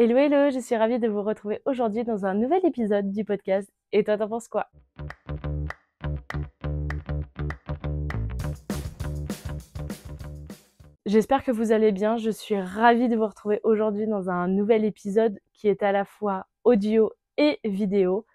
Hello hello, je suis ravie de vous retrouver aujourd'hui dans un nouvel épisode du podcast. Et toi, t'en penses quoi? J'espère que vous allez bien. Je suis ravie de vous retrouver aujourd'hui dans un nouvel épisode qui est à la fois audio et vidéo,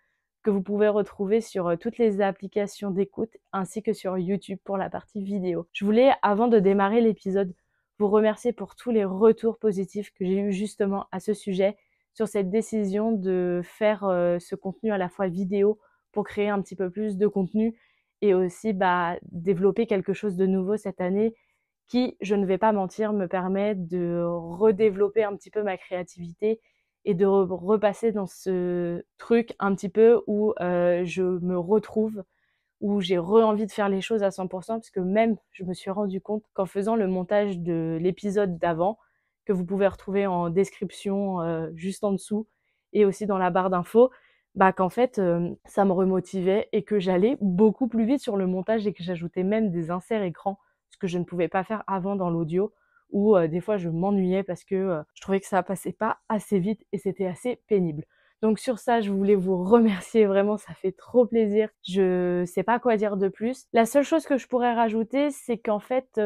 que vous pouvez retrouver sur toutes les applications d'écoute ainsi que sur YouTube pour la partie vidéo. Je voulais, avant de démarrer l'épisode, vous remercier pour tous les retours positifs que j'ai eu justement à ce sujet, sur cette décision de faire ce contenu à la fois vidéo pour créer un petit peu plus de contenu et aussi développer quelque chose de nouveau cette année qui, je ne vais pas mentir, me permet de redévelopper un petit peu ma créativité et de repasser dans ce truc un petit peu où je me retrouve, où j'ai envie de faire les choses à 100%, parce que même je me suis rendu compte qu'en faisant le montage de l'épisode d'avant, que vous pouvez retrouver en description juste en dessous et aussi dans la barre d'infos, qu'en fait ça me remotivait et que j'allais beaucoup plus vite sur le montage et que j'ajoutais même des inserts écran, ce que je ne pouvais pas faire avant dans l'audio, où des fois je m'ennuyais parce que je trouvais que ça passait pas assez vite et c'était assez pénible. Donc sur ça, je voulais vous remercier vraiment, ça fait trop plaisir. Je sais pas quoi dire de plus. La seule chose que je pourrais rajouter, c'est qu'en fait,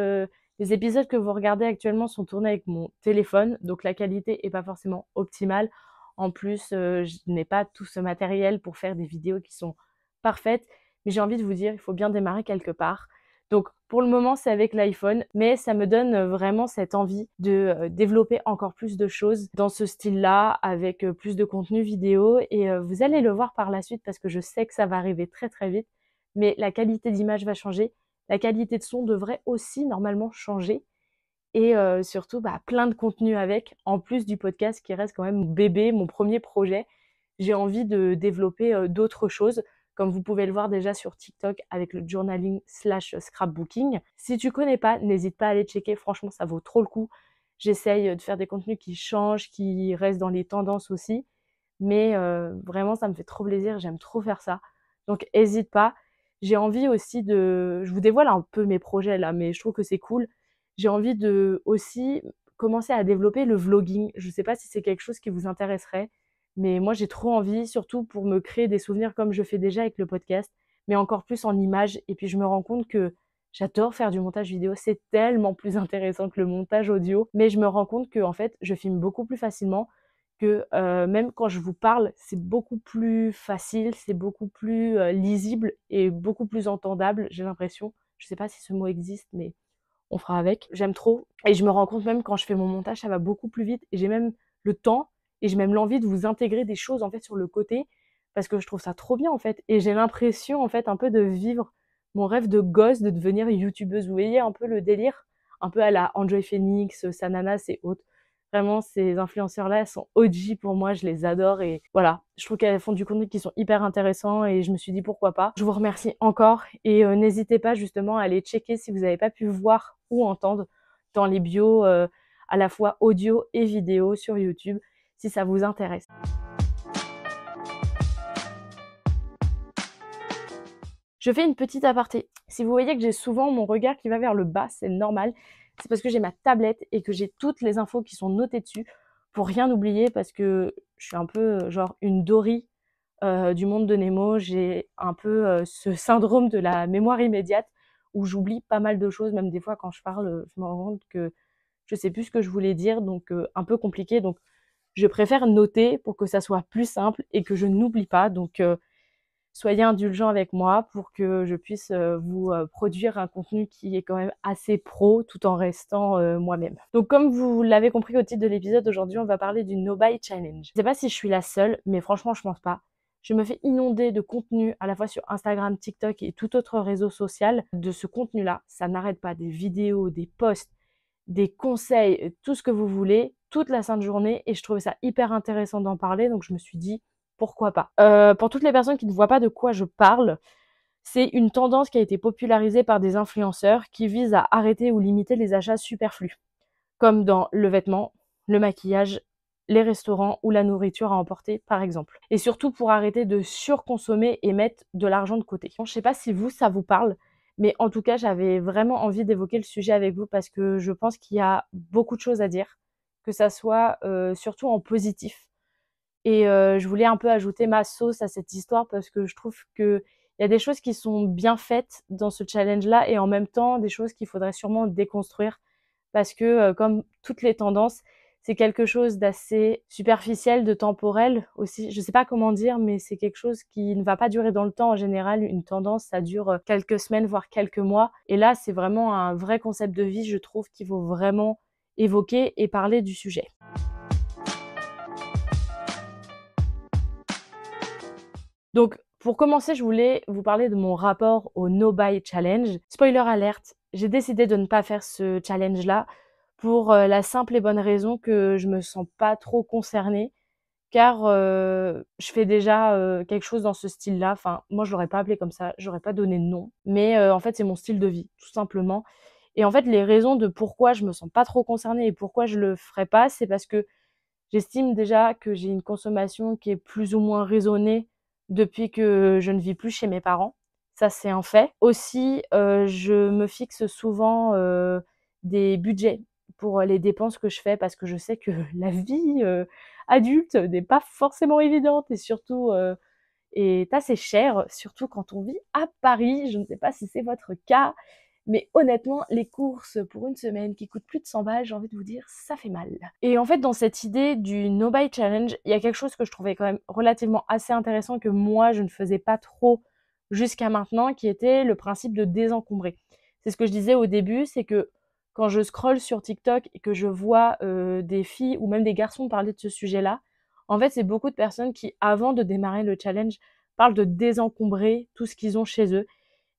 les épisodes que vous regardez actuellement sont tournés avec mon téléphone, donc la qualité est pas forcément optimale. En plus, je n'ai pas tout ce matériel pour faire des vidéos qui sont parfaites, mais j'ai envie de vous dire, il faut bien démarrer quelque part. Donc pour le moment, c'est avec l'iPhone, mais ça me donne vraiment cette envie de développer encore plus de choses dans ce style-là, avec plus de contenu vidéo. Et vous allez le voir par la suite parce que je sais que ça va arriver très très vite. Mais la qualité d'image va changer, la qualité de son devrait aussi normalement changer. Et surtout, plein de contenu avec, en plus du podcast qui reste quand même mon bébé, mon premier projet. J'ai envie de développer d'autres choses, comme vous pouvez le voir déjà sur TikTok avec le journaling/scrapbooking. Si tu connais pas, n'hésite pas à aller checker, franchement ça vaut trop le coup. J'essaye de faire des contenus qui changent, qui restent dans les tendances aussi, mais vraiment ça me fait trop plaisir, j'aime trop faire ça. Donc hésite pas. J'ai envie aussi je vous dévoile un peu mes projets là, mais je trouve que c'est cool. J'ai envie de aussi commencer à développer le vlogging. Je sais pas si c'est quelque chose qui vous intéresserait, mais moi j'ai trop envie, surtout pour me créer des souvenirs comme je fais déjà avec le podcast, mais encore plus en images. Et puis je me rends compte que j'adore faire du montage vidéo, c'est tellement plus intéressant que le montage audio, mais je me rends compte que en fait je filme beaucoup plus facilement, que même quand je vous parle, c'est beaucoup plus facile, c'est beaucoup plus lisible et beaucoup plus entendable, j'ai l'impression. Je sais pas si ce mot existe, mais on fera avec. J'aime trop et je me rends compte même quand je fais mon montage, ça va beaucoup plus vite et j'ai même le temps et j'ai même l'envie de vous intégrer des choses en fait sur le côté parce que je trouve ça trop bien en fait et j'ai l'impression en fait un peu de vivre mon rêve de gosse de devenir youtubeuse. Vous voyez un peu le délire, un peu à la Enjoy Phoenix, Sananas et autres. Vraiment, ces influenceurs-là, elles sont OG pour moi, je les adore et voilà, je trouve qu'elles font du contenu qui sont hyper intéressants et je me suis dit pourquoi pas. Je vous remercie encore et n'hésitez pas justement à aller checker si vous n'avez pas pu voir ou entendre dans les bios à la fois audio et vidéo sur YouTube si ça vous intéresse. Je fais une petite aparté. Si vous voyez que j'ai souvent mon regard qui va vers le bas, c'est normal. C'est parce que j'ai ma tablette et que j'ai toutes les infos qui sont notées dessus pour rien oublier parce que je suis un peu genre une Dory du monde de Nemo. J'ai un peu ce syndrome de la mémoire immédiate où j'oublie pas mal de choses. Même des fois quand je parle, je me rends compte que je sais plus ce que je voulais dire, donc un peu compliqué. Donc je préfère noter pour que ça soit plus simple et que je n'oublie pas. Donc soyez indulgents avec moi pour que je puisse vous produire un contenu qui est quand même assez pro tout en restant moi-même. Donc comme vous l'avez compris au titre de l'épisode, aujourd'hui on va parler du No Buy Challenge. Je sais pas si je suis la seule, mais franchement je pense pas. Je me fais inonder de contenu à la fois sur Instagram, TikTok et tout autre réseau social de ce contenu-là. Ça n'arrête pas, des vidéos, des posts, des conseils, tout ce que vous voulez, toute la sainte journée et je trouvais ça hyper intéressant d'en parler donc je me suis dit pourquoi pas. Pour toutes les personnes qui ne voient pas de quoi je parle, c'est une tendance qui a été popularisée par des influenceurs qui vise à arrêter ou limiter les achats superflus, comme dans le vêtement, le maquillage, les restaurants ou la nourriture à emporter par exemple. Et surtout pour arrêter de surconsommer et mettre de l'argent de côté. Bon, je sais pas si vous, ça vous parle, mais en tout cas, j'avais vraiment envie d'évoquer le sujet avec vous parce que je pense qu'il y a beaucoup de choses à dire, que ça soit surtout en positif. Et je voulais un peu ajouter ma sauce à cette histoire parce que je trouve qu'il y a des choses qui sont bien faites dans ce challenge-là et en même temps des choses qu'il faudrait sûrement déconstruire parce que comme toutes les tendances, c'est quelque chose d'assez superficiel, de temporel aussi. Je sais pas comment dire, mais c'est quelque chose qui ne va pas durer dans le temps. En général, une tendance, ça dure quelques semaines, voire quelques mois. Et là, c'est vraiment un vrai concept de vie, je trouve, qu'il faut vraiment évoquer et parler du sujet. Donc, pour commencer, je voulais vous parler de mon rapport au No Buy Challenge. Spoiler alerte, j'ai décidé de ne pas faire ce challenge-là pour la simple et bonne raison que je me sens pas trop concernée, car je fais déjà quelque chose dans ce style-là. Enfin, moi, je l'aurais pas appelé comme ça, j'aurais pas donné de nom, mais en fait, c'est mon style de vie, tout simplement. Et en fait, les raisons de pourquoi je me sens pas trop concernée et pourquoi je le ferais pas, c'est parce que j'estime déjà que j'ai une consommation qui est plus ou moins raisonnée depuis que je ne vis plus chez mes parents. Ça, c'est un fait. Aussi, je me fixe souvent des budgets pour les dépenses que je fais parce que je sais que la vie adulte n'est pas forcément évidente et surtout est assez chère, surtout quand on vit à Paris. Je ne sais pas si c'est votre cas, mais honnêtement, les courses pour une semaine qui coûtent plus de 100 balles, j'ai envie de vous dire, ça fait mal. Et en fait, dans cette idée du No Buy Challenge, il y a quelque chose que je trouvais quand même relativement assez intéressant que moi, je ne faisais pas trop jusqu'à maintenant, qui était le principe de désencombrer. C'est ce que je disais au début, c'est que quand je scrolle sur TikTok et que je vois des filles ou même des garçons parler de ce sujet-là, en fait, c'est beaucoup de personnes qui, avant de démarrer le challenge, parlent de désencombrer tout ce qu'ils ont chez eux.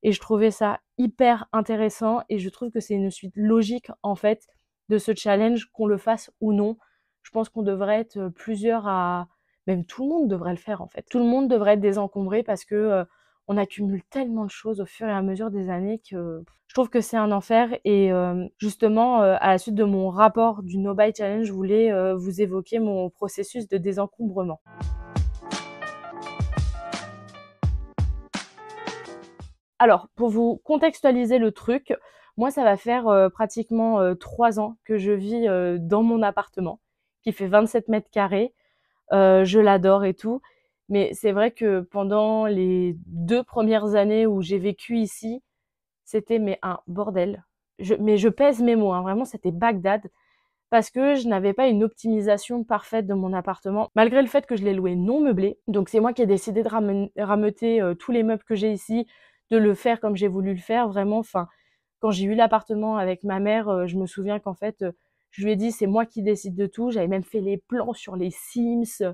Et je trouvais ça hyper intéressant et je trouve que c'est une suite logique en fait de ce challenge, qu'on le fasse ou non. Je pense qu'on devrait être plusieurs à... Même tout le monde devrait le faire en fait. Tout le monde devrait être désencombré parce que on accumule tellement de choses au fur et à mesure des années que je trouve que c'est un enfer. Et justement, à la suite de mon rapport du No Buy Challenge, je voulais vous évoquer mon processus de désencombrement. Alors, pour vous contextualiser le truc, moi, ça va faire pratiquement 3 ans que je vis dans mon appartement, qui fait 27 mètres carrés. Je l'adore et tout. Mais c'est vrai que pendant les 2 premières années où j'ai vécu ici, c'était mais un bordel. Mais je pèse mes mots, hein, vraiment, c'était Bagdad. Parce que je n'avais pas une optimisation parfaite de mon appartement, malgré le fait que je l'ai loué non meublé. Donc c'est moi qui ai décidé de rameuter tous les meubles que j'ai ici, de le faire comme j'ai voulu le faire, vraiment. Enfin, quand j'ai eu l'appartement avec ma mère, je me souviens qu'en fait, je lui ai dit: «C'est moi qui décide de tout». J'avais même fait les plans sur les Sims,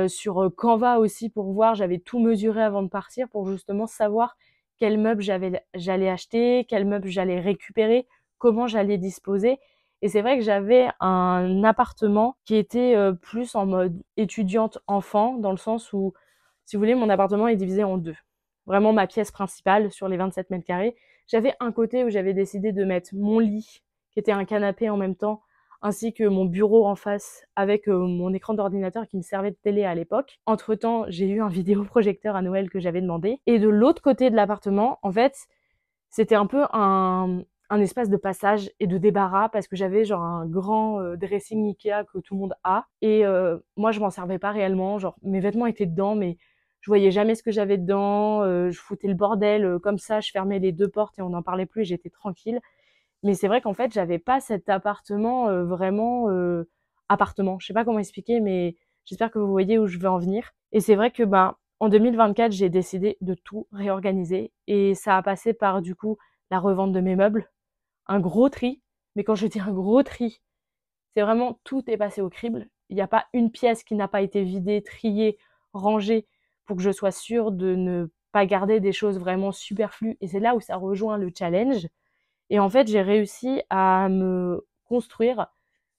sur, Canva aussi pour voir. J'avais tout mesuré avant de partir pour justement savoir quels meubles j'allais acheter, quels meubles j'allais récupérer, comment j'allais disposer. Et c'est vrai que j'avais un appartement qui était plus en mode étudiante-enfant, dans le sens où, si vous voulez, mon appartement est divisé en deux. Vraiment ma pièce principale sur les 27 mètres carrés. J'avais un côté où j'avais décidé de mettre mon lit, qui était un canapé en même temps, ainsi que mon bureau en face avec mon écran d'ordinateur qui me servait de télé à l'époque. Entre-temps, j'ai eu un vidéoprojecteur à Noël que j'avais demandé. Et de l'autre côté de l'appartement, en fait, c'était un peu un espace de passage et de débarras parce que j'avais genre un grand dressing Ikea que tout le monde a et moi je m'en servais pas réellement, genre mes vêtements étaient dedans mais je voyais jamais ce que j'avais dedans, je foutais le bordel comme ça, je fermais les 2 portes et on n'en parlait plus et j'étais tranquille. Mais c'est vrai qu'en fait, j'avais pas cet appartement vraiment appartement. Je sais pas comment expliquer mais j'espère que vous voyez où je veux en venir. Et c'est vrai que ben en 2024, j'ai décidé de tout réorganiser et ça a passé par du coup la revente de mes meubles, un gros tri. Mais quand je dis un gros tri, c'est vraiment tout est passé au crible. Il n'y a pas une pièce qui n'a pas été vidée, triée, rangée pour que je sois sûre de ne pas garder des choses vraiment superflues. Et c'est là où ça rejoint le challenge. Et en fait, j'ai réussi à me construire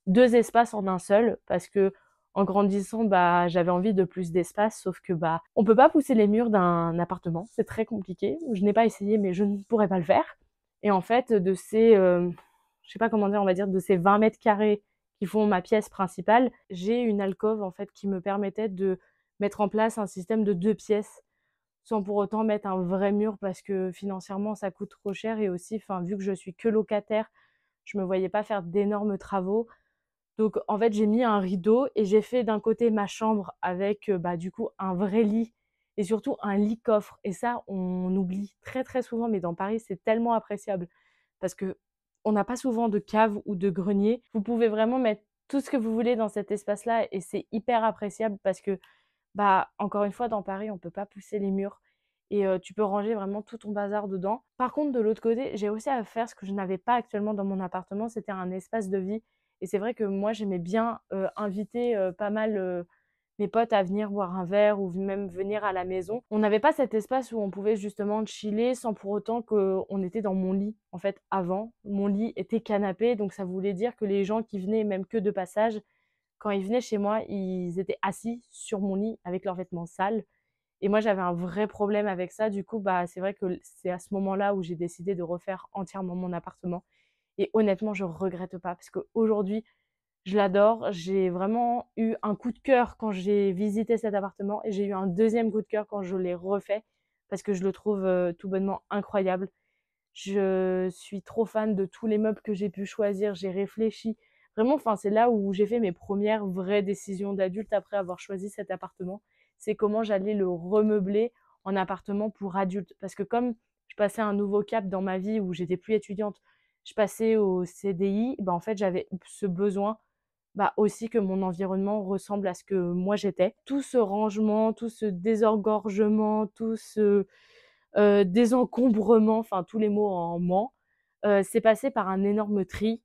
2 espaces en un seul parce que en grandissant, bah, j'avais envie de plus d'espace, sauf que bah, on peut pas pousser les murs d'un appartement, c'est très compliqué. Je n'ai pas essayé, mais je ne pourrais pas le faire. Et en fait, de ces, je sais pas comment dire, on va dire de ces 20 mètres carrés qui font ma pièce principale, j'ai une alcôve en fait qui me permettait de mettre en place un système de 2 pièces sans pour autant mettre un vrai mur parce que financièrement ça coûte trop cher et aussi, enfin, vu que je suis que locataire, je me voyais pas faire d'énormes travaux. Donc en fait, j'ai mis un rideau et j'ai fait d'un côté ma chambre avec, du coup un vrai lit et surtout un lit coffre et ça, on oublie très, très souvent, mais dans Paris, c'est tellement appréciable parce qu'on n'a pas souvent de cave ou de grenier. Vous pouvez vraiment mettre tout ce que vous voulez dans cet espace-là et c'est hyper appréciable parce que, encore une fois, dans Paris, on peut pas pousser les murs et tu peux ranger vraiment tout ton bazar dedans. Par contre, de l'autre côté, j'ai aussi à faire ce que je n'avais pas actuellement dans mon appartement, c'était un espace de vie et c'est vrai que moi, j'aimais bien, inviter, pas mal, mes potes à venir boire un verre ou même venir à la maison. On n'avait pas cet espace où on pouvait justement chiller sans pour autant qu'on était dans mon lit. En fait, avant, mon lit était canapé, donc ça voulait dire que les gens qui venaient, même que de passage, quand ils venaient chez moi, ils étaient assis sur mon lit avec leurs vêtements sales. Et moi, j'avais un vrai problème avec ça. Du coup, c'est vrai que c'est à ce moment-là où j'ai décidé de refaire entièrement mon appartement. Et honnêtement, je regrette pas parce qu'aujourd'hui, je l'adore. J'ai vraiment eu un coup de cœur quand j'ai visité cet appartement et j'ai eu un deuxième coup de cœur quand je l'ai refait parce que je le trouve tout bonnement incroyable. Je suis trop fan de tous les meubles que j'ai pu choisir. J'ai réfléchi. Vraiment, enfin, c'est là où j'ai fait mes premières vraies décisions d'adulte après avoir choisi cet appartement. C'est comment j'allais le remeubler en appartement pour adulte. Parce que comme je passais un nouveau cap dans ma vie où j'étais plus étudiante, je passais au CDI, en fait, j'avais ce besoin aussi que mon environnement ressemble à ce que moi j'étais. Tout ce rangement, tout ce désengorgement, tout ce désencombrement, enfin tous les mots en ment, c'est passé par un énorme tri,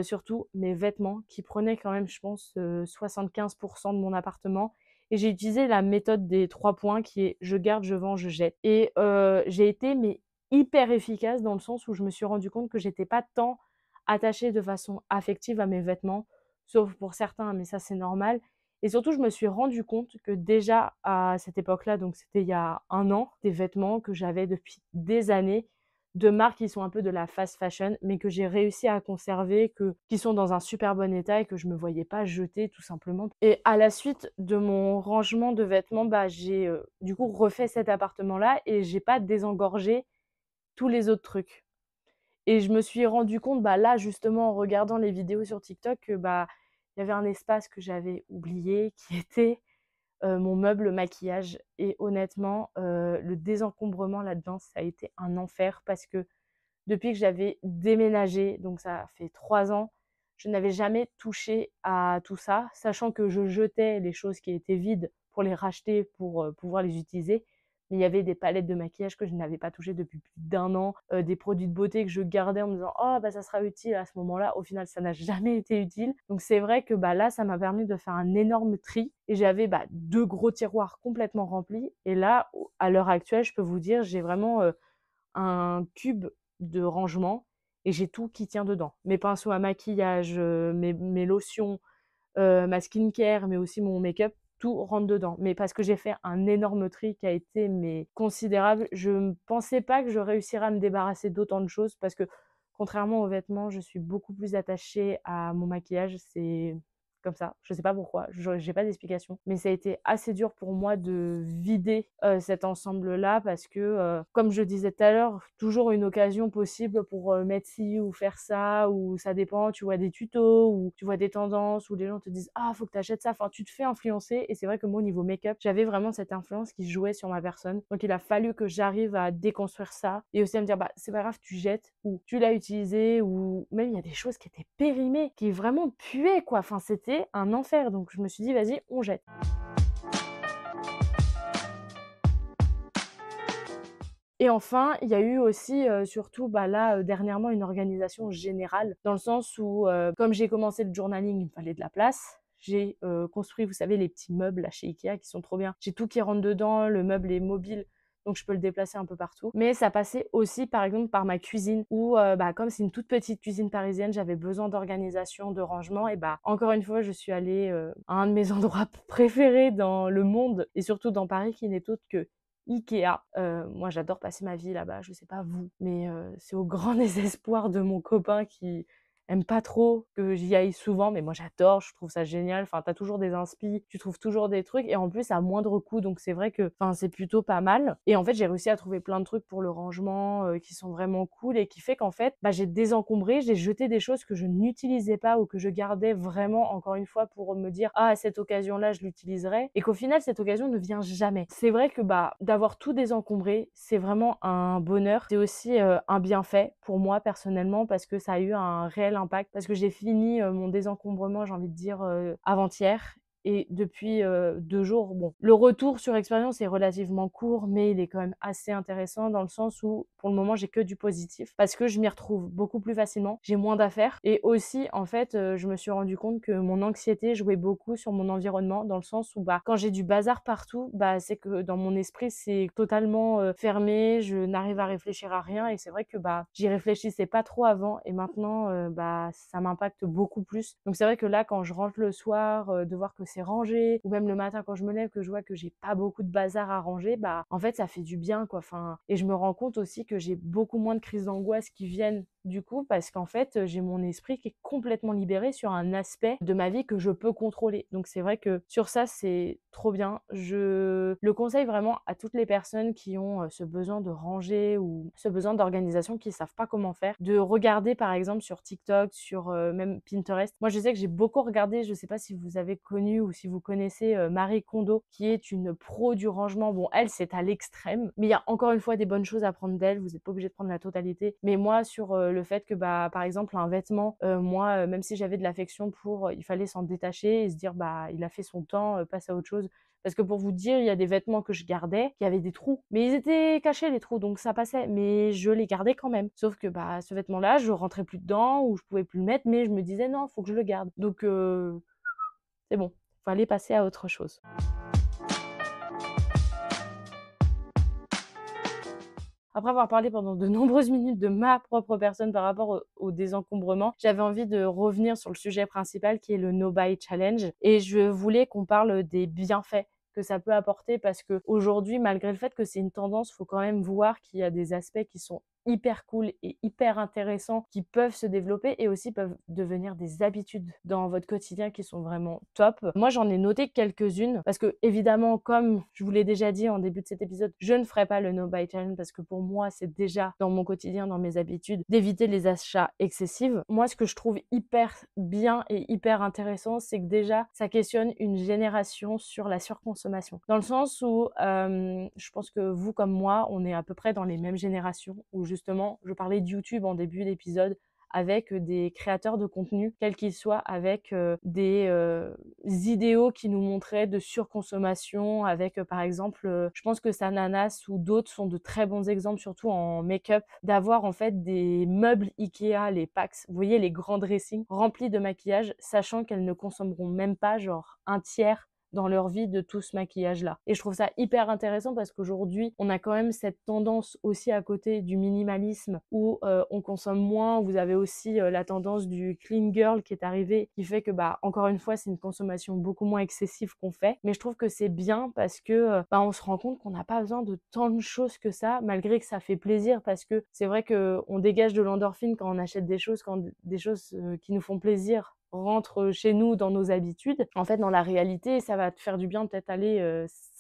surtout mes vêtements qui prenaient quand même, je pense, 75 de mon appartement et j'ai utilisé la méthode des 3 points qui est: je garde, je vends, je jette et j'ai été mais hyper efficace dans le sens où je me suis rendu compte que j'étais pas tant attachée de façon affective à mes vêtements, sauf pour certains, mais ça c'est normal et surtout je me suis rendu compte que déjà à cette époque-là, donc c'était il y a 1 an, des vêtements que j'avais depuis des années, de marques qui sont un peu de la fast fashion, mais que j'ai réussi à conserver, qui sont dans un super bon état et que je me voyais pas jeter tout simplement. Et à la suite de mon rangement de vêtements, j'ai du coup refait cet appartement-là et j'ai pas désengorgé tous les autres trucs. Et je me suis rendu compte, là, justement, en regardant les vidéos sur TikTok, que, il y avait un espace que j'avais oublié qui était, mon meuble maquillage et honnêtement, le désencombrement là-dedans, ça a été un enfer parce que depuis que j'avais déménagé, donc ça fait 3 ans, je n'avais jamais touché à tout ça, sachant que je jetais les choses qui étaient vides pour les racheter pour, pouvoir les utiliser. Mais il y avait des palettes de maquillage que je n'avais pas touchées depuis plus d'1 an, des produits de beauté que je gardais en me disant: «Oh ça sera utile à ce moment-là». Au final, ça n'a jamais été utile. Donc c'est vrai que, là, ça m'a permis de faire un énorme tri et j'avais, 2 gros tiroirs complètement remplis et là, à l'heure actuelle, je peux vous dire, j'ai vraiment, un cube de rangement et j'ai tout qui tient dedans. Mes pinceaux à maquillage, mes lotions, ma skincare, mais aussi mon make-up, tout rentre dedans. Mais parce que j'ai fait un énorme tri qui a été mais considérable. Je ne pensais pas que je réussirais à me débarrasser d'autant de choses parce que contrairement aux vêtements, je suis beaucoup plus attachée à mon maquillage. C'est comme ça, je sais pas pourquoi, j'ai pas d'explication. Mais ça a été assez dur pour moi de vider, cet ensemble-là parce que, comme je disais tout à l'heure, toujours une occasion possible pour, mettre ci ou faire ça ou ça dépend, tu vois des tutos ou tu vois des tendances où les gens te disent: «Ah, faut que tu achètes ça», enfin tu te fais influencer et c'est vrai que moi au niveau make-up, j'avais vraiment cette influence qui jouait sur ma personne. Donc il a fallu que j'arrive à déconstruire ça et aussi à me dire: c'est pas grave, tu jettes ou tu l'as utilisé ou même il y a des choses qui étaient périmées, qui vraiment puaient quoi, enfin c'était un enfer. Donc je me suis dit: «Vas-y, on jette». Et enfin, il y a eu aussi, surtout, là, dernièrement, une organisation générale dans le sens où, comme j'ai commencé le journaling, il me fallait de la place. J'ai, construit, vous savez, les petits meubles là chez IKEA qui sont trop bien. J'ai tout qui rentre dedans, le meuble est mobile, donc je peux le déplacer un peu partout. Mais ça passait aussi, par exemple, par ma cuisine où, comme c'est une toute petite cuisine parisienne, j'avais besoin d'organisation, de rangement et encore une fois, je suis allée, à un de mes endroits préférés dans le monde et surtout dans Paris qui n'est autre que IKEA. Moi j'adore passer ma vie là-bas, je sais pas vous, mais c'est au grand désespoir de mon copain qui aiment pas trop que j'y aille souvent, mais moi j'adore, je trouve ça génial. Enfin, tu as toujours des inspi, tu trouves toujours des trucs et en plus à moindre coût, donc c'est vrai que enfin, c'est plutôt pas mal. Et en fait, j'ai réussi à trouver plein de trucs pour le rangement qui sont vraiment cool et qui fait qu'en fait, bah, j'ai désencombré, j'ai jeté des choses que je n'utilisais pas ou que je gardais vraiment, encore une fois, pour me dire ah, à cette occasion-là, je l'utiliserai et qu'au final, cette occasion ne vient jamais. C'est vrai que bah, d'avoir tout désencombré, c'est vraiment un bonheur. C'est aussi un bienfait pour moi personnellement parce que ça a eu un réel impact, parce que j'ai fini mon désencombrement, j'ai envie de dire, avant-hier. Et depuis 2 jours, bon, le retour sur expérience est relativement court, mais il est quand même assez intéressant dans le sens où, pour le moment, j'ai que du positif parce que je m'y retrouve beaucoup plus facilement, j'ai moins d'affaires et aussi, en fait, je me suis rendu compte que mon anxiété jouait beaucoup sur mon environnement dans le sens où, bah, quand j'ai du bazar partout, bah, c'est que dans mon esprit, c'est totalement fermé, je n'arrive à réfléchir à rien et c'est vrai que, bah, j'y réfléchissais pas trop avant et maintenant, bah, ça m'impacte beaucoup plus. Donc c'est vrai que là, quand je rentre le soir, de voir que c'est rangé ou même le matin quand je me lève que je vois que j'ai pas beaucoup de bazar à ranger, bah en fait ça fait du bien quoi. Enfin, et je me rends compte aussi que j'ai beaucoup moins de crises d'angoisse qui viennent du coup parce qu'en fait j'ai mon esprit qui est complètement libéré sur un aspect de ma vie que je peux contrôler. Donc c'est vrai que sur ça c'est trop bien. Je le conseille vraiment à toutes les personnes qui ont ce besoin de ranger ou ce besoin d'organisation, qui savent pas comment faire, de regarder par exemple sur TikTok, sur même Pinterest. Moi je sais que j'ai beaucoup regardé, je sais pas si vous avez connu ou si vous connaissez Marie Kondo, qui est une pro du rangement. Bon, elle, c'est à l'extrême, mais il y a encore une fois des bonnes choses à prendre d'elle, vous n'êtes pas obligé de prendre la totalité. Mais moi, sur le fait que, bah, par exemple, un vêtement, moi, même si j'avais de l'affection pour, il fallait s'en détacher et se dire, bah, il a fait son temps, passe à autre chose. Parce que pour vous dire, il y a des vêtements que je gardais qui avaient des trous, mais ils étaient cachés les trous, donc ça passait, mais je les gardais quand même. Sauf que bah ce vêtement-là, je rentrais plus dedans ou je pouvais plus le mettre, mais je me disais non, faut que je le garde. Donc c'est bon, fallait passer à autre chose. Après avoir parlé pendant de nombreuses minutes de ma propre personne par rapport au désencombrement, j'avais envie de revenir sur le sujet principal qui est le No Buy Challenge et je voulais qu'on parle des bienfaits que ça peut apporter parce que aujourd'hui, malgré le fait que c'est une tendance, faut quand même voir qu'il y a des aspects qui sont hyper cool et hyper intéressants qui peuvent se développer et aussi peuvent devenir des habitudes dans votre quotidien qui sont vraiment top. Moi, j'en ai noté quelques-unes parce que évidemment, comme je vous l'ai déjà dit en début de cet épisode, je ne ferai pas le No Buy Challenge parce que pour moi, c'est déjà dans mon quotidien, dans mes habitudes, d'éviter les achats excessifs. Moi, ce que je trouve hyper bien et hyper intéressant, c'est que déjà, ça questionne une génération sur la surconsommation. Dans le sens où je pense que vous comme moi, on est à peu près dans les mêmes générations où justement, je parlais de YouTube en début d'épisode avec des créateurs de contenu, quels qu'ils soient, avec des idéaux qui nous montraient de surconsommation, avec par exemple, je pense que Sananas ou d'autres sont de très bons exemples, surtout en make-up, d'avoir en fait des meubles Ikea, les packs, vous voyez les grands dressings remplis de maquillage, sachant qu'elles ne consommeront même pas genre un tiers dans leur vie de tout ce maquillage-là. Et je trouve ça hyper intéressant parce qu'aujourd'hui, on a quand même cette tendance aussi à côté du minimalisme où on consomme moins. Vous avez aussi la tendance du clean girl qui est arrivée, qui fait que, bah, encore une fois, c'est une consommation beaucoup moins excessive qu'on fait. Mais je trouve que c'est bien parce que, bah, on se rend compte qu'on n'a pas besoin de tant de choses que ça, malgré que ça fait plaisir parce que c'est vrai que on dégage de l'endorphine quand on achète des choses, quand des choses qui nous font plaisir rentre chez nous dans nos habitudes. En fait, dans la réalité, ça va te faire du bien peut-être aller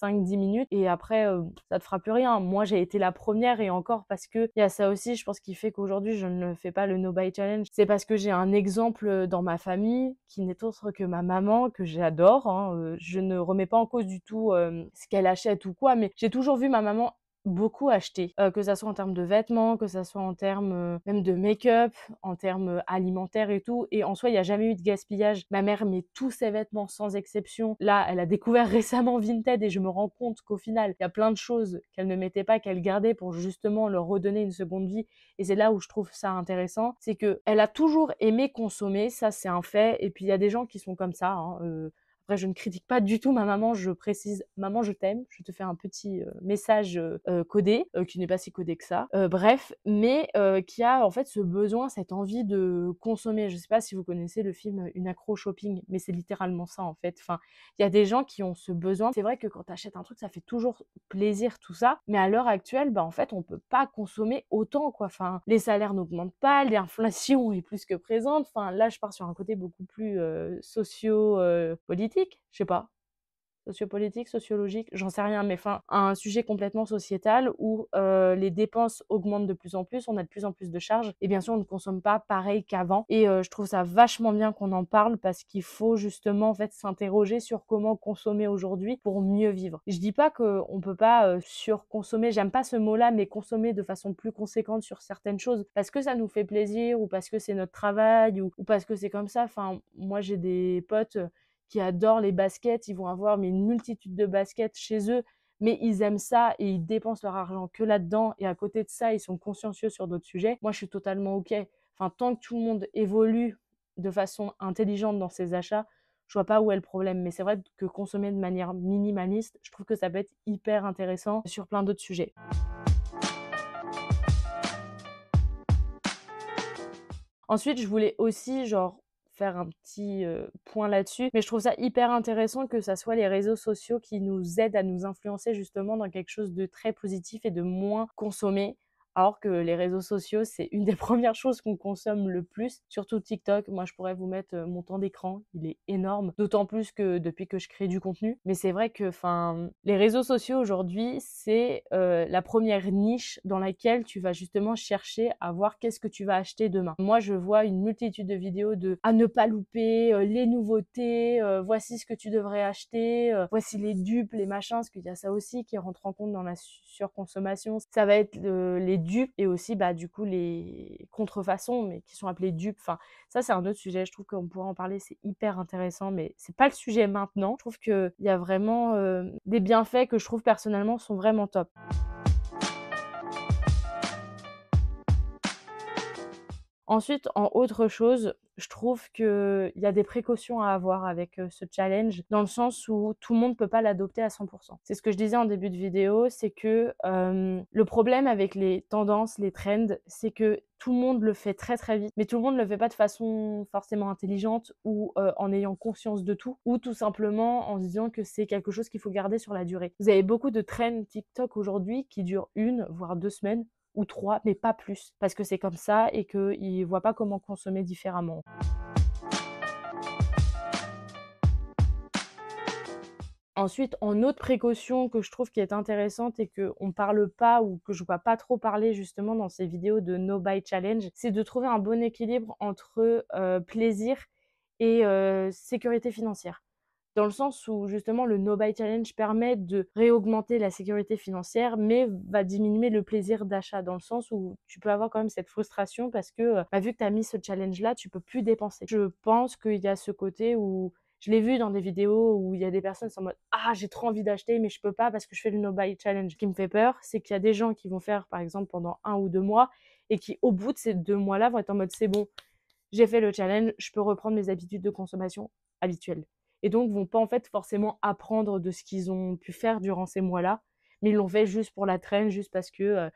5-10 minutes et après, ça te fera plus rien. Moi, j'ai été la première et encore parce que il y a ça aussi, je pense, qui fait qu'aujourd'hui, je ne fais pas le No Buy Challenge. C'est parce que j'ai un exemple dans ma famille qui n'est autre que ma maman, que j'adore. Hein. Je ne remets pas en cause du tout ce qu'elle achète ou quoi, mais j'ai toujours vu ma maman beaucoup acheté, que ça soit en termes de vêtements, que ça soit en termes même de make-up, en termes alimentaires et tout. Et en soi, il y a jamais eu de gaspillage. Ma mère met tous ses vêtements sans exception. Là, elle a découvert récemment Vinted et je me rends compte qu'au final, il y a plein de choses qu'elle ne mettait pas, qu'elle gardait pour justement leur redonner une seconde vie. Et c'est là où je trouve ça intéressant, c'est que elle a toujours aimé consommer, ça c'est un fait. Et puis il y a des gens qui sont comme ça. Hein, Après, je ne critique pas du tout ma maman, je précise: «Maman, je t'aime». Je te fais un petit, message, codé, qui n'est pas si codé que ça. Bref, mais qui a en fait ce besoin, cette envie de consommer. Je sais pas si vous connaissez le film, Une accro au shopping, mais c'est littéralement ça, en fait. Enfin, il y a des gens qui ont ce besoin. C'est vrai que quand tu achètes un truc, ça fait toujours plaisir, tout ça, mais à l'heure actuelle, bah, en fait, on peut pas consommer autant, quoi. Enfin, les salaires n'augmentent pas, l'inflation est plus que présente. Enfin, là, je pars sur un côté beaucoup plus, socio, politique, je sais pas. Sociopolitique, sociologique, j'en sais rien, mais enfin, un sujet complètement sociétal où les dépenses augmentent de plus en plus, on a de plus en plus de charges et bien sûr, on ne consomme pas pareil qu'avant et je trouve ça vachement bien qu'on en parle parce qu'il faut justement, en fait, s'interroger sur comment consommer aujourd'hui pour mieux vivre. Je dis pas qu'on peut pas, surconsommer, j'aime pas ce mot-là, mais consommer de façon plus conséquente sur certaines choses parce que ça nous fait plaisir ou parce que c'est notre travail ou parce que c'est comme ça. Enfin, moi, j'ai des potes, qui adorent les baskets, ils vont avoir mais une multitude de baskets chez eux, mais ils aiment ça et ils dépensent leur argent que là-dedans et à côté de ça, ils sont consciencieux sur d'autres sujets. Moi, je suis totalement OK. Enfin, tant que tout le monde évolue de façon intelligente dans ses achats, je vois pas où est le problème. Mais c'est vrai que consommer de manière minimaliste, je trouve que ça peut être hyper intéressant sur plein d'autres sujets. Ensuite, je voulais aussi, genre, faire un petit, point là-dessus, mais je trouve ça hyper intéressant que ça soit les réseaux sociaux qui nous aident à nous influencer justement dans quelque chose de très positif et de moins consommer. Alors que les réseaux sociaux, c'est une des premières choses qu'on consomme le plus, surtout TikTok. Moi, je pourrais vous mettre, mon temps d'écran, il est énorme, d'autant plus que depuis que je crée du contenu. Mais c'est vrai que, enfin, les réseaux sociaux aujourd'hui, c'est, la première niche dans laquelle tu vas justement chercher à voir qu'est-ce que tu vas acheter demain. Moi, je vois une multitude de vidéos de à ne pas louper, les nouveautés, voici ce que tu devrais acheter, voici les dupes, les machins, parce qu'il y a ça aussi qui rentre en compte dans la surconsommation. Ça va être les dupes et aussi, bah, du coup, les contrefaçons, mais qui sont appelées dupes. Enfin, ça, c'est un autre sujet. Je trouve qu'on pourrait en parler, c'est hyper intéressant, mais c'est pas le sujet maintenant. Je trouve qu'il y a vraiment des bienfaits que je trouve personnellement sont vraiment top. Ensuite, en autre chose, je trouve qu'il y a des précautions à avoir avec, ce challenge, dans le sens où tout le monde peut pas l'adopter à 100. C'est ce que je disais en début de vidéo, c'est que, le problème avec les tendances, les trends, c'est que tout le monde le fait très, très vite, mais tout le monde le fait pas de façon forcément intelligente ou, en ayant conscience de tout ou tout simplement en se disant que c'est quelque chose qu'il faut garder sur la durée. Vous avez beaucoup de trends TikTok aujourd'hui qui durent 1 voire 2 semaines ou 3, mais pas plus, parce que c'est comme ça et qu'ils voient pas comment consommer différemment. Ensuite, en autre précaution que je trouve qui est intéressante et qu'on parle pas ou que je vois pas trop parler justement dans ces vidéos de no buy challenge, c'est de trouver un bon équilibre entre, plaisir et sécurité financière. Dans le sens où justement le no buy challenge permet de réaugmenter la sécurité financière, mais va diminuer le plaisir d'achat. Dans le sens où tu peux avoir quand même cette frustration parce que, bah, vu que tu as mis ce challenge-là, tu peux plus dépenser. Je pense qu'il y a ce côté où je l'ai vu dans des vidéos où il y a des personnes qui sont en mode: «Ah, j'ai trop envie d'acheter, mais je peux pas parce que je fais le no buy challenge». Ce qui me fait peur, c'est qu'il y a des gens qui vont faire, par exemple, pendant 1 ou 2 mois et qui, au bout de ces 2 mois-là, vont être en mode: «C'est bon, j'ai fait le challenge, je peux reprendre mes habitudes de consommation habituelles». Et donc vont pas en fait forcément apprendre de ce qu'ils ont pu faire durant ces mois-là, mais ils l'ont fait juste pour la traîne, juste parce que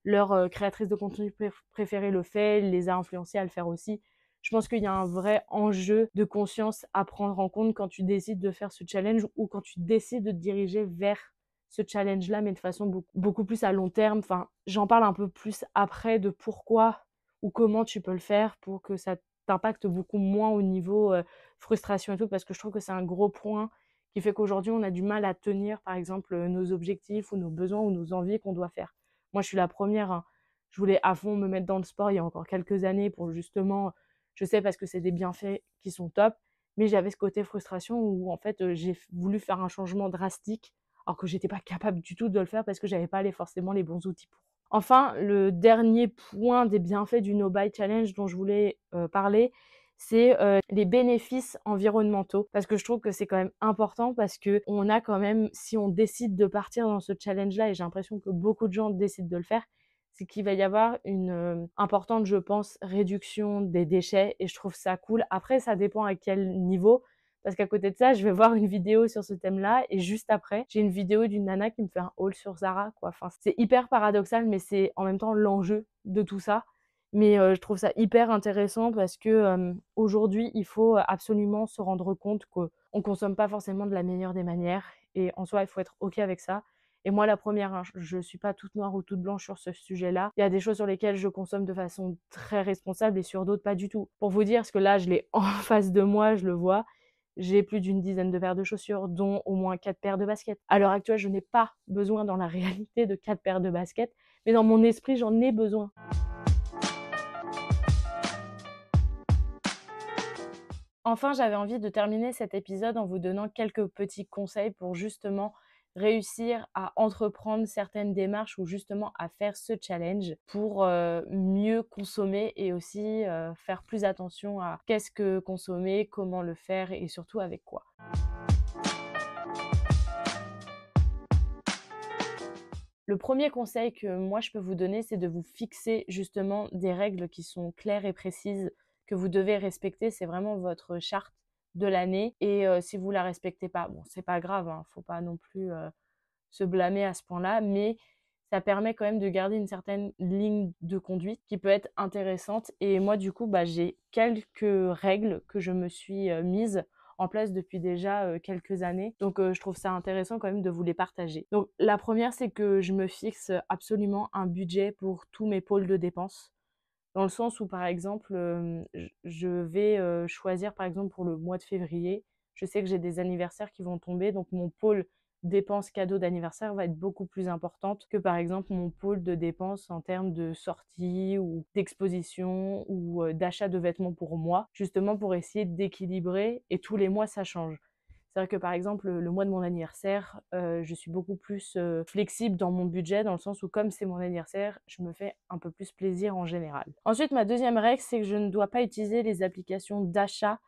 leur créatrice de contenu préférée le fait, les a influencés à le faire aussi. Je pense qu'il y a un vrai enjeu de conscience à prendre en compte quand tu décides de faire ce challenge ou quand tu décides de te diriger vers ce challenge-là, mais de façon beaucoup plus à long terme. Enfin, j'en parle un peu plus après de pourquoi ou comment tu peux le faire pour que ça t'impacte beaucoup moins au niveau frustration et tout, parce que je trouve que c'est un gros point qui fait qu'aujourd'hui, on a du mal à tenir, par exemple, nos objectifs ou nos besoins ou nos envies qu'on doit faire. Moi, je suis la première, hein. Je voulais à fond me mettre dans le sport il y a encore quelques années pour justement, je sais parce que c'est des bienfaits qui sont top, mais j'avais ce côté frustration où en fait, j'ai voulu faire un changement drastique alors que j'étais pas capable du tout de le faire parce que j'avais pas forcément les bons outils pour. Enfin, le dernier point des bienfaits du No Buy Challenge dont je voulais parler, c'est les bénéfices environnementaux. Parce que je trouve que c'est quand même important parce que on a quand même, si on décide de partir dans ce challenge-là, et j'ai l'impression que beaucoup de gens décident de le faire, c'est qu'il va y avoir une importante, je pense, réduction des déchets et je trouve ça cool. Après, ça dépend à quel niveau, parce qu'à côté de ça, je vais voir une vidéo sur ce thème-là et juste après, j'ai une vidéo d'une nana qui me fait un haul sur Zara, quoi. Enfin, c'est hyper paradoxal, mais c'est en même temps l'enjeu de tout ça. Mais je trouve ça hyper intéressant parce que aujourd'hui, il faut absolument se rendre compte qu'on consomme pas forcément de la meilleure des manières et en soi, il faut être OK avec ça. Et moi, la première, hein, je suis pas toute noire ou toute blanche sur ce sujet-là. Il y a des choses sur lesquelles je consomme de façon très responsable et sur d'autres pas du tout. Pour vous dire, parce que là, je l'ai en face de moi, je le vois, j'ai plus d'une dizaine de paires de chaussures, dont au moins 4 paires de baskets. À l'heure actuelle, je n'ai pas besoin dans la réalité de 4 paires de baskets, mais dans mon esprit, j'en ai besoin. Enfin, j'avais envie de terminer cet épisode en vous donnant quelques petits conseils pour justement réussir à entreprendre certaines démarches ou justement à faire ce challenge pour mieux consommer et aussi faire plus attention à qu'est-ce que consommer, comment le faire et surtout avec quoi. Le premier conseil que moi je peux vous donner, c'est de vous fixer justement des règles qui sont claires et précises que vous devez respecter. C'est vraiment votre charte de l'année et si vous la respectez pas, bon, c'est pas grave, hein, faut pas non plus se blâmer à ce point-là, mais ça permet quand même de garder une certaine ligne de conduite qui peut être intéressante. Et moi, du coup, j'ai quelques règles que je me suis mises en place depuis déjà quelques années. Donc, je trouve ça intéressant quand même de vous les partager. Donc, la première, c'est que je me fixe absolument un budget pour tous mes pôles de dépenses. Dans le sens où, par exemple, je vais choisir, par exemple, pour le mois de février, je sais que j'ai des anniversaires qui vont tomber, donc mon pôle dépenses cadeaux d'anniversaire va être beaucoup plus importante que, par exemple, mon pôle de dépenses en termes de sorties ou d'exposition ou d'achat de vêtements pour moi, justement pour essayer d'équilibrer et tous les mois, ça change. C'est-à-dire que, par exemple, le mois de mon anniversaire, je suis beaucoup plus flexible dans mon budget, dans le sens où comme c'est mon anniversaire, je me fais un peu plus plaisir en général. Ensuite, ma deuxième règle, c'est que je ne dois pas utiliser les applications d'achat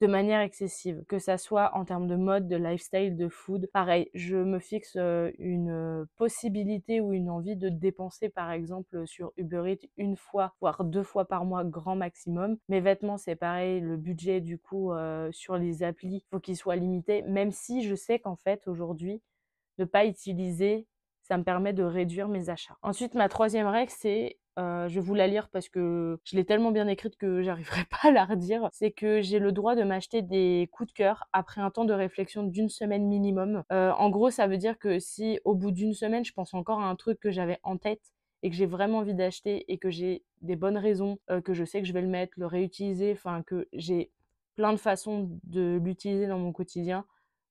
de manière excessive, que ça soit en termes de mode, de lifestyle, de food. Pareil, je me fixe une possibilité ou une envie de dépenser, par exemple, sur Uber Eats une fois, voire 2 fois par mois, grand maximum. Mes vêtements, c'est pareil, le budget, du coup, sur les applis, faut qu'il soit limité, même si je sais qu'en fait, aujourd'hui, ne pas utiliser, ça me permet de réduire mes achats. Ensuite, ma troisième règle, c'est, je vais vous la lire parce que je l'ai tellement bien écrite que j'arriverai pas à la redire, c'est que j'ai le droit de m'acheter des coups de cœur après un temps de réflexion d'une semaine minimum. En gros, ça veut dire que si au bout d'une semaine, je pense encore à un truc que j'avais en tête et que j'ai vraiment envie d'acheter et que j'ai des bonnes raisons, que je sais que je vais le mettre, le réutiliser, enfin que j'ai plein de façons de l'utiliser dans mon quotidien,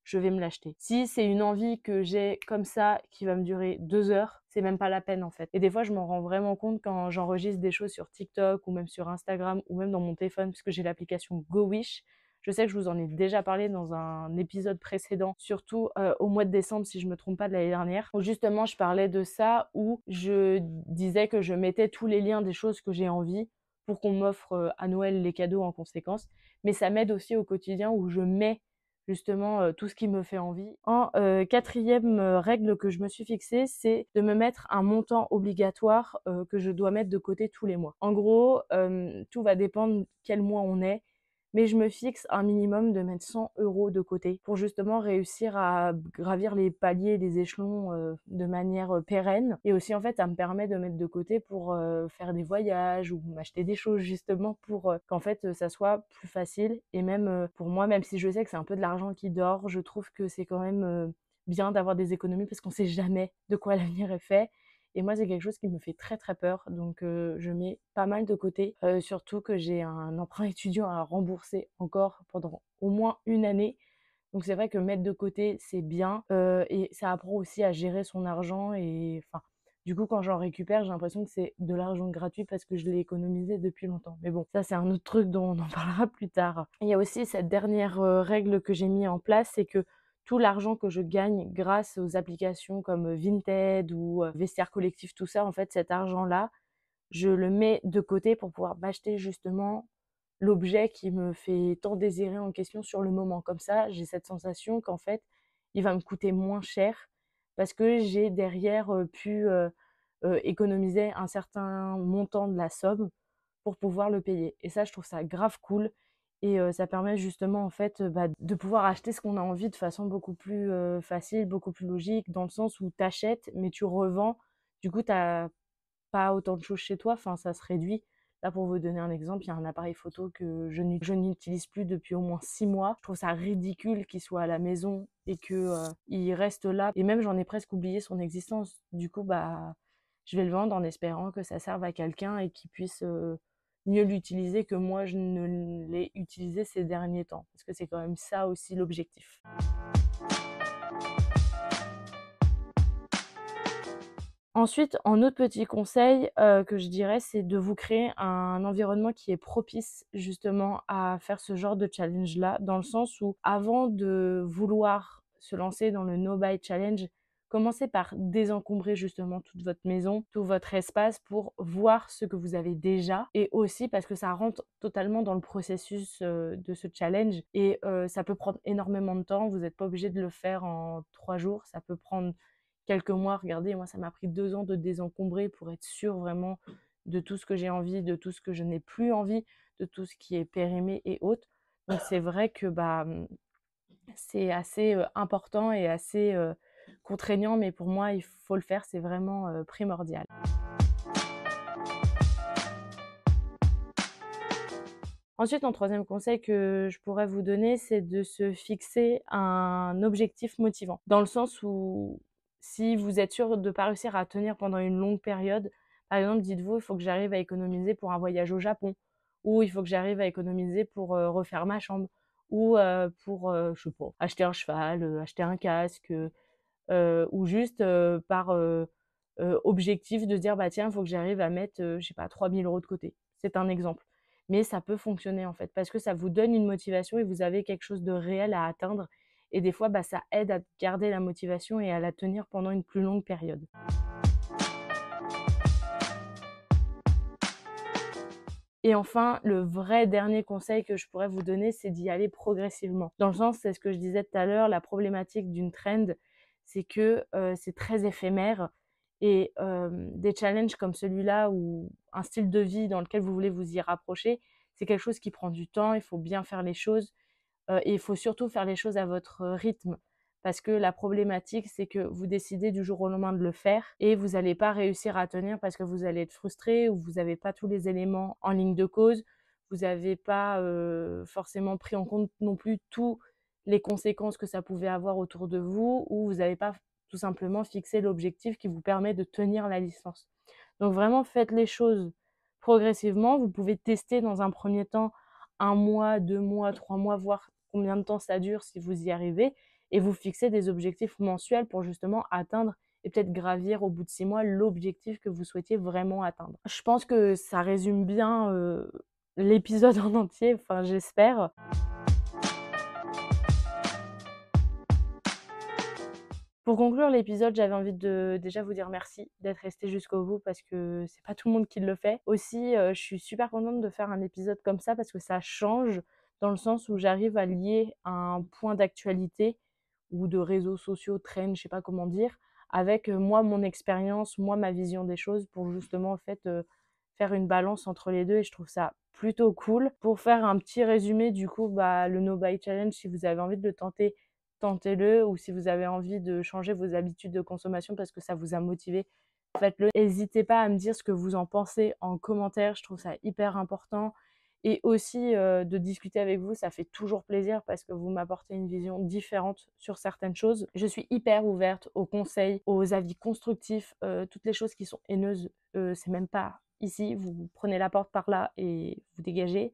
je vais me l'acheter. Si c'est une envie que j'ai comme ça, qui va me durer 2 heures, c'est même pas la peine en fait. Et des fois, je m'en rends vraiment compte quand j'enregistre des choses sur TikTok ou même sur Instagram ou même dans mon téléphone, puisque j'ai l'application GoWish. Je sais que je vous en ai déjà parlé dans un épisode précédent, surtout au mois de décembre, si je me trompe pas, de l'année dernière, où justement je parlais de ça, où je disais que je mettais tous les liens des choses que j'ai envie pour qu'on m'offre à Noël les cadeaux en conséquence. Mais ça m'aide aussi au quotidien où je mets justement tout ce qui me fait envie. En quatrième règle que je me suis fixée, c'est de me mettre un montant obligatoire que je dois mettre de côté tous les mois. En gros, tout va dépendre quel mois on est, mais je me fixe un minimum de mettre 100 € de côté pour justement réussir à gravir les paliers, les échelons de manière pérenne. Et aussi, en fait, ça me permet de mettre de côté pour faire des voyages ou m'acheter des choses justement pour qu'en fait, ça soit plus facile. Et même pour moi, même si je sais que c'est un peu de l'argent qui dort, je trouve que c'est quand même bien d'avoir des économies parce qu'on sait jamais de quoi l'avenir est fait. Et moi, c'est quelque chose qui me fait très très peur, donc je mets pas mal de côté, surtout que j'ai un emprunt étudiant à rembourser encore pendant au moins une année. Donc c'est vrai que mettre de côté, c'est bien, et ça apprend aussi à gérer son argent et enfin, du coup, quand j'en récupère, j'ai l'impression que c'est de l'argent gratuit parce que je l'ai économisé depuis longtemps. Mais bon, ça, c'est un autre truc dont on en parlera plus tard. Il y a aussi cette dernière règle que j'ai mis en place, c'est que tout l'argent que je gagne grâce aux applications comme Vinted ou Vestiaire Collectif, tout ça, en fait, cet argent-là, je le mets de côté pour pouvoir m'acheter justement l'objet qui me fait tant désirer en question sur le moment. Comme ça, j'ai cette sensation qu'en fait, il va me coûter moins cher parce que j'ai derrière pu économiser un certain montant de la somme pour pouvoir le payer. Et ça, je trouve ça grave cool. et ça permet justement en fait, de pouvoir acheter ce qu'on a envie de façon beaucoup plus, facile, beaucoup plus logique, dans le sens où tu achètes, mais tu revends. Du coup, tu as pas autant de choses chez toi, enfin ça se réduit. Là, pour vous donner un exemple, il y a un appareil photo que je n'utilise plus depuis au moins 6 mois. Je trouve ça ridicule qu'il soit à la maison et que, il reste là, et même j'en ai presque oublié son existence. Du coup, je vais le vendre en espérant que ça serve à quelqu'un et qu'il puisse, mieux l'utiliser que moi je ne l'ai utilisé ces derniers temps. Parce que c'est quand même ça aussi l'objectif. Ensuite, en autre petit conseil, que je dirais, c'est de vous créer un environnement qui est propice justement à faire ce genre de challenge-là, dans le sens où avant de vouloir se lancer dans le No Buy Challenge, commencez par désencombrer justement toute votre maison, tout votre espace pour voir ce que vous avez déjà, et aussi parce que ça rentre totalement dans le processus, de ce challenge, et ça peut prendre énormément de temps. Vous n'êtes pas obligé de le faire en 3 jours, ça peut prendre quelques mois. Regardez, moi, ça m'a pris 2 ans de désencombrer pour être sûre vraiment de tout ce que j'ai envie, de tout ce que je n'ai plus envie, de tout ce qui est périmé et autres. Donc c'est vrai que, c'est assez, important et assez, contraignant, mais pour moi, il faut le faire, c'est vraiment, primordial. Ensuite, un troisième conseil que je pourrais vous donner, c'est de se fixer un objectif motivant. Dans le sens où, si vous êtes sûr de ne pas réussir à tenir pendant une longue période, par exemple, dites-vous: «Il faut que j'arrive à économiser pour un voyage au Japon», ou «Il faut que j'arrive à économiser pour, refaire ma chambre», ou pour, je sais pas, acheter un cheval, acheter un casque, ou juste, par, objectif de se dire: «Bah tiens, il faut que j'arrive à mettre, je sais pas, 3 000 € de côté». C'est un exemple. Mais ça peut fonctionner en fait, parce que ça vous donne une motivation et vous avez quelque chose de réel à atteindre, et des fois, ça aide à garder la motivation et à la tenir pendant une plus longue période. Et enfin, le vrai dernier conseil que je pourrais vous donner, c'est d'y aller progressivement. Dans le sens, c'est ce que je disais tout à l'heure, la problématique d'une trend, c'est que, c'est très éphémère, et des challenges comme celui-là, ou un style de vie dans lequel vous voulez vous y rapprocher, c'est quelque chose qui prend du temps, il faut bien faire les choses. Et il faut surtout faire les choses à votre rythme. Parce que la problématique, c'est que vous décidez du jour au lendemain de le faire et vous n'allez pas réussir à tenir parce que vous allez être frustré, ou vous n'avez pas tous les éléments en ligne de cause. Vous n'avez pas, forcément pris en compte non plus tous les conséquences que ça pouvait avoir autour de vous, ou vous n'avez pas tout simplement fixé l'objectif qui vous permet de tenir la licence. Donc vraiment, faites les choses progressivement. Vous pouvez tester dans un premier temps 1 mois, 2 mois, 3 mois, voir combien de temps ça dure si vous y arrivez, et vous fixez des objectifs mensuels pour justement atteindre et peut-être gravir au bout de 6 mois l'objectif que vous souhaitiez vraiment atteindre. Je pense que ça résume bien, l'épisode en entier, enfin j'espère. Pour conclure l'épisode, j'avais envie de déjà vous dire merci d'être resté jusqu'au bout, parce que c'est pas tout le monde qui le fait. Aussi, je suis super contente de faire un épisode comme ça parce que ça change, dans le sens où j'arrive à lier un point d'actualité ou de réseaux sociaux, trend, je sais pas comment dire, avec, moi, mon expérience, moi, ma vision des choses, pour justement en fait, faire une balance entre les 2, et je trouve ça plutôt cool. Pour faire un petit résumé du coup, le No Buy Challenge, si vous avez envie de le tenter, tentez-le, ou si vous avez envie de changer vos habitudes de consommation parce que ça vous a motivé, faites-le. N'hésitez pas à me dire ce que vous en pensez en commentaire, je trouve ça hyper important. Et aussi, de discuter avec vous, ça fait toujours plaisir parce que vous m'apportez une vision différente sur certaines choses. Je suis hyper ouverte aux conseils, aux avis constructifs, toutes les choses qui sont haineuses, c'est même pas ici, vous prenez la porte par là et vous dégagez.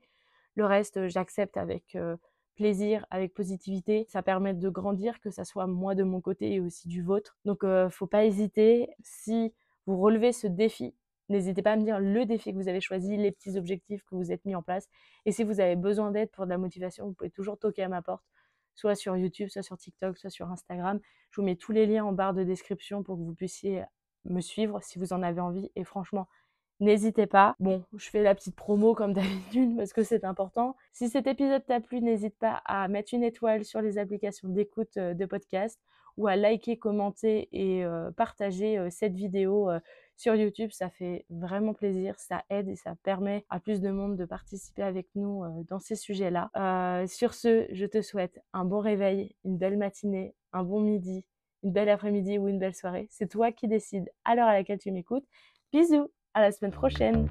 Le reste, j'accepte avec, plaisir, avec positivité. Ça permet de grandir, que ça soit moi de mon côté et aussi du vôtre. Donc faut pas hésiter. Si vous relevez ce défi, n'hésitez pas à me dire le défi que vous avez choisi, les petits objectifs que vous êtes mis en place. Et si vous avez besoin d'aide pour de la motivation, vous pouvez toujours toquer à ma porte, soit sur YouTube, soit sur TikTok, soit sur Instagram. Je vous mets tous les liens en barre de description pour que vous puissiez me suivre si vous en avez envie. Et franchement, n'hésitez pas. Bon, je fais la petite promo comme d'habitude parce que c'est important. Si cet épisode t'a plu, n'hésite pas à mettre une étoile sur les applications d'écoute, de podcast, ou à liker, commenter et partager cette vidéo sur YouTube. Ça fait vraiment plaisir, ça aide et ça permet à plus de monde de participer avec nous dans ces sujets-là. Sur ce, je te souhaite un bon réveil, une belle matinée, un bon midi, une belle après-midi ou une belle soirée. C'est toi qui décides à l'heure à laquelle tu m'écoutes. Bisous, à la semaine prochaine.